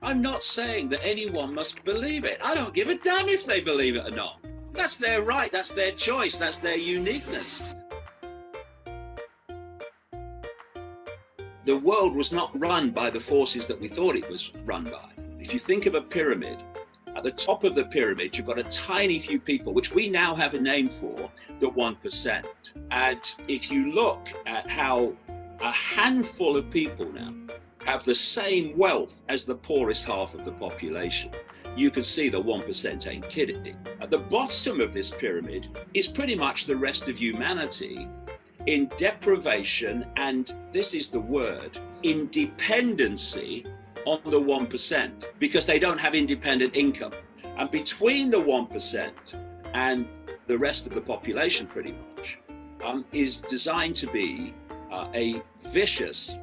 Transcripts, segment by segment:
I'm not saying that anyone must believe it. I don't give a damn if they believe it or not. That's their right, that's their choice, that's their uniqueness. The world was not run by the forces that we thought it was run by. If you think of a pyramid, at the top of the pyramid, you've got a tiny few people, which we now have a name for, the 1%. And if you look at how a handful of people now have the same wealth as the poorest half of the population, you can see the 1% ain't kidding. At the bottom of this pyramid is pretty much the rest of humanity in deprivation, and this is the word, independency on the 1%, because they don't have independent income. And between the 1% and the rest of the population pretty much is designed to be a vicious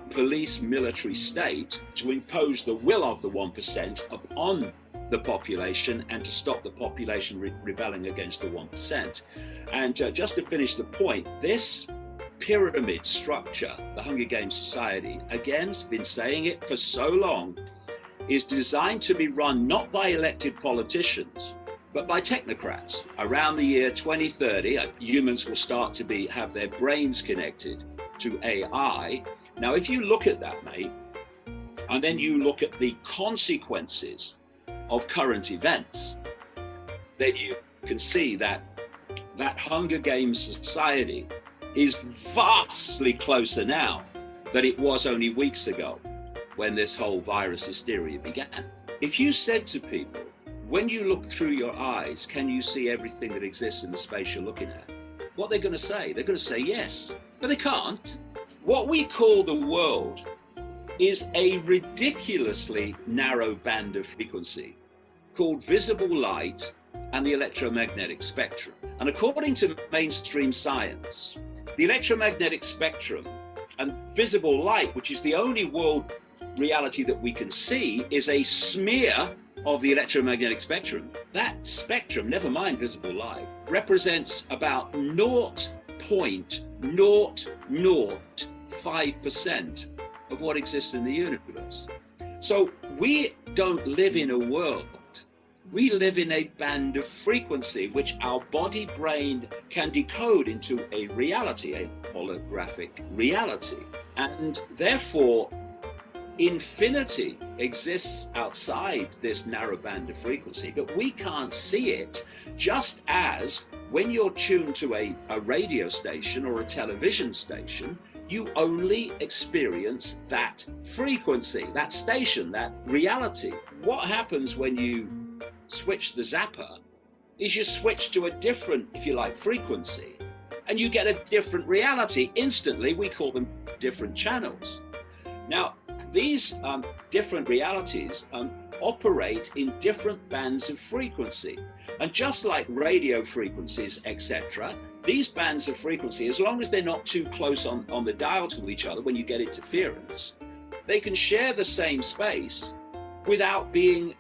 police military state to impose the will of the 1% upon the population and to stop the population rebelling against the 1%. And just to finish the point, this pyramid structure, the Hunger Games Society, again, has been saying it for so long, is designed to be run not by elected politicians, but by technocrats. Around the year 2030, humans will start to have their brains connected to AI. Now, if you look at that, mate, and then you look at the consequences of current events, then you can see that Hunger Games society is vastly closer now than it was only weeks ago when this whole virus hysteria began. If you said to people, when you look through your eyes, can you see everything that exists in the space you're looking at? What they're going to say? They're going to say yes, but they can't. What we call the world is a ridiculously narrow band of frequency called visible light and the electromagnetic spectrum. And according to mainstream science, the electromagnetic spectrum and visible light, which is the only world reality that we can see, is a smear of the electromagnetic spectrum. That spectrum, never mind visible light, represents about 0.005% of what exists in the universe. So we don't live in a world. We live in a band of frequency which our body brain can decode into a reality, a holographic reality. And therefore, infinity exists outside this narrow band of frequency, but we can't see it, just as when you're tuned to a radio station or a television station, you only experience that frequency, that station, that reality. What happens when you switch the zapper is you switch to a different, if you like, frequency, and you get a different reality instantly. We call them different channels. Now, these different realities operate in different bands of frequency. And just like radio frequencies, etc., these bands of frequency, as long as they're not too close on the dial to each other when you get interference, they can share the same space without being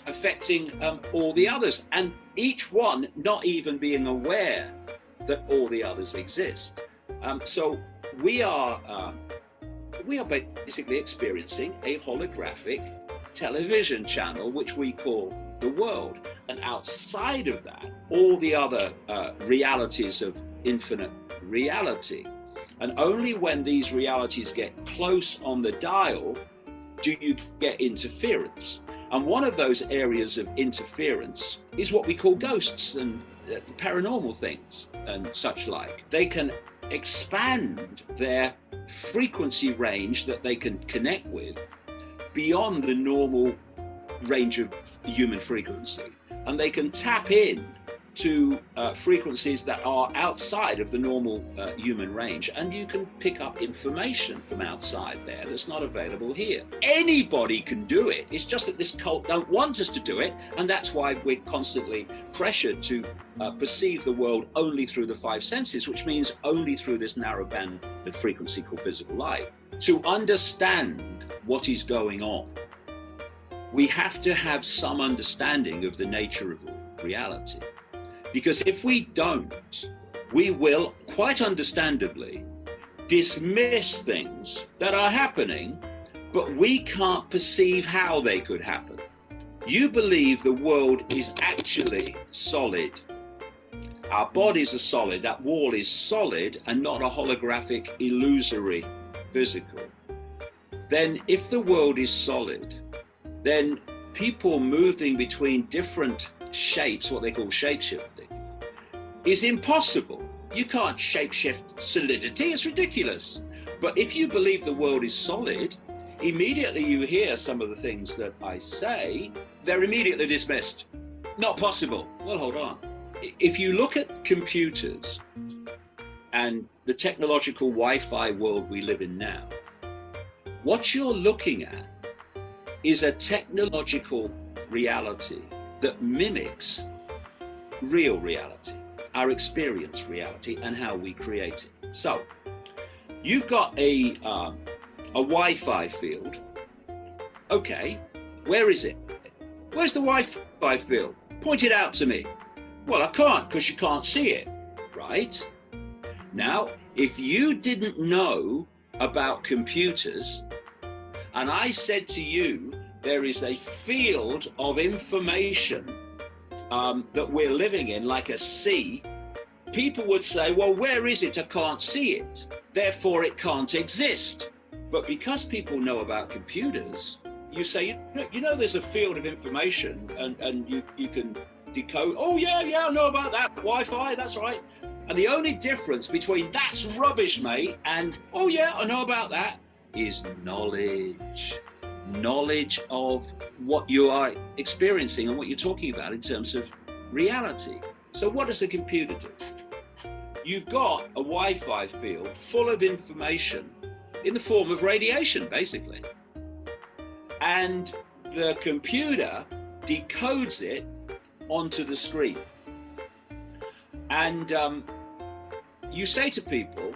affecting all the others, and each one not even being aware that all the others exist. So we are basically experiencing a holographic television channel, which we call the world. And outside of that, all the other realities of infinite reality. And only when these realities get close on the dial do you get interference. And one of those areas of interference is what we call ghosts and paranormal things and such like. They can expand their frequency range that they can connect with beyond the normal range of human frequency, and they can tap in to frequencies that are outside of the normal human range, and you can pick up information from outside there that's not available here. Anybody can do it. It's just that this cult don't want us to do it, and that's why we're constantly pressured to perceive the world only through the five senses, which means only through this narrow band of frequency called visible light. To understand what is going on, we have to have some understanding of the nature of reality. Because if we don't, we will, quite understandably, dismiss things that are happening but we can't perceive how they could happen. You believe the world is actually solid. Our bodies are solid, that wall is solid and not a holographic, illusory, physical. Then if the world is solid, then people moving between different shapes, what they call shape-shifting, is impossible. You can't shape-shift solidity, it's ridiculous. But if you believe the world is solid, immediately you hear some of the things that I say, they're immediately dismissed. Not possible. Well, hold on. If you look at computers and the technological Wi-Fi world we live in now, what you're looking at is a technological reality that mimics real reality, our experience reality, and how we create it. So, you've got a Wi-Fi field. Okay, where is it? Where's the Wi-Fi field? Point it out to me. Well, I can't because you can't see it, right? Now, if you didn't know about computers, and I said to you, there is a field of information that we're living in, like a sea, people would say, well, where is it? I can't see it. Therefore, it can't exist. But because people know about computers, you say, you know, there's a field of information and you can decode. Oh, yeah, I know about that. Wi-Fi, that's right. And the only difference between that's rubbish, mate, and oh, yeah, I know about that is knowledge. Knowledge of what you are experiencing and what you're talking about in terms of reality. So what does a computer do? You've got a Wi-Fi field full of information in the form of radiation, basically. And the computer decodes it onto the screen. And you say to people,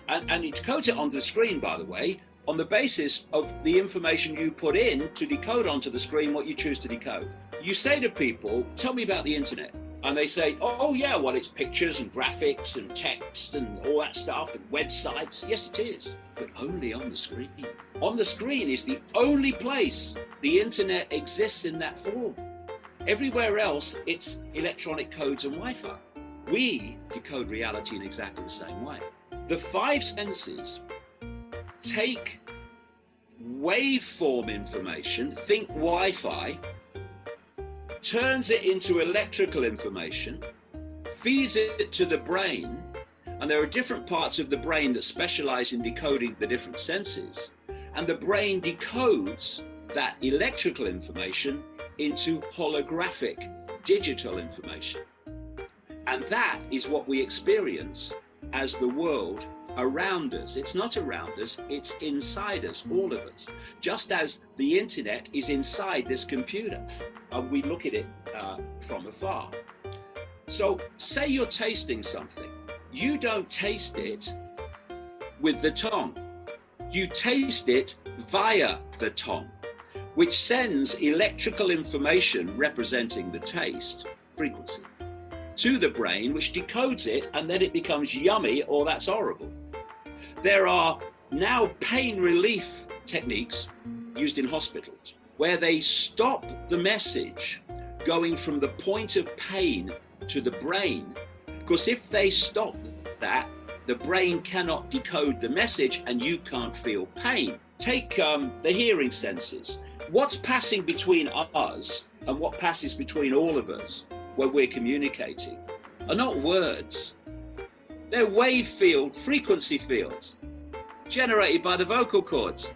and it decodes it onto the screen, by the way, on the basis of the information you put in to decode onto the screen what you choose to decode. You say to people, tell me about the internet. And they say, oh yeah, well, it's pictures and graphics and text and all that stuff and websites. Yes, it is, but only on the screen. On the screen is the only place the internet exists in that form. Everywhere else, it's electronic codes and Wi-Fi. We decode reality in exactly the same way. The five senses take waveform information, think Wi-Fi, turns it into electrical information, feeds it to the brain, and there are different parts of the brain that specialize in decoding the different senses, and the brain decodes that electrical information into holographic digital information. And that is what we experience as the world around us. It's not around us, it's inside us, all of us. Just as the internet is inside this computer, and we look at it from afar. So say you're tasting something. You don't taste it with the tongue. You taste it via the tongue, which sends electrical information representing the taste frequency to the brain, which decodes it, and then it becomes yummy or that's horrible. There are now pain relief techniques used in hospitals where they stop the message going from the point of pain to the brain, because if they stop that, the brain cannot decode the message and you can't feel pain. Take the hearing senses. What's passing between us and what passes between all of us when we're communicating are not words. They're wave field, frequency fields generated by the vocal cords.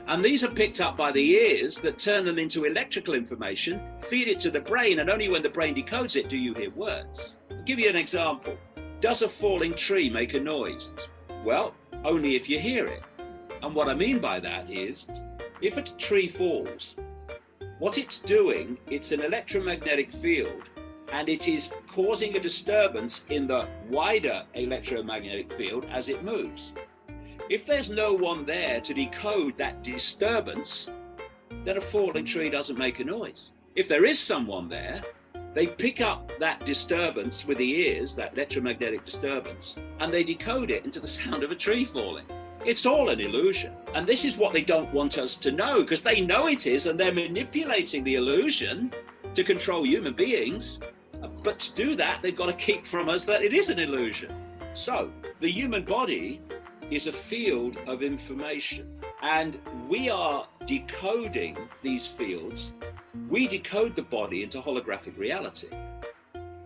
And these are picked up by the ears that turn them into electrical information, feed it to the brain, and only when the brain decodes it do you hear words. I'll give you an example. Does a falling tree make a noise? Well, only if you hear it. And what I mean by that is, if a tree falls, what it's doing, it's an electromagnetic field, and it is causing a disturbance in the wider electromagnetic field as it moves. If there's no one there to decode that disturbance, then a falling tree doesn't make a noise. If there is someone there, they pick up that disturbance with the ears, that electromagnetic disturbance, and they decode it into the sound of a tree falling. It's all an illusion. And this is what they don't want us to know, because they know it is, and they're manipulating the illusion to control human beings. But to do that, they've got to keep from us that it is an illusion. So the human body is a field of information, and we are decoding these fields. We decode the body into holographic reality.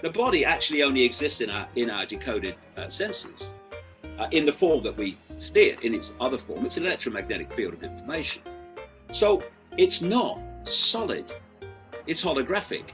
The body actually only exists in our decoded senses, in the form that we see it. In its other form, it's an electromagnetic field of information. So it's not solid, it's holographic.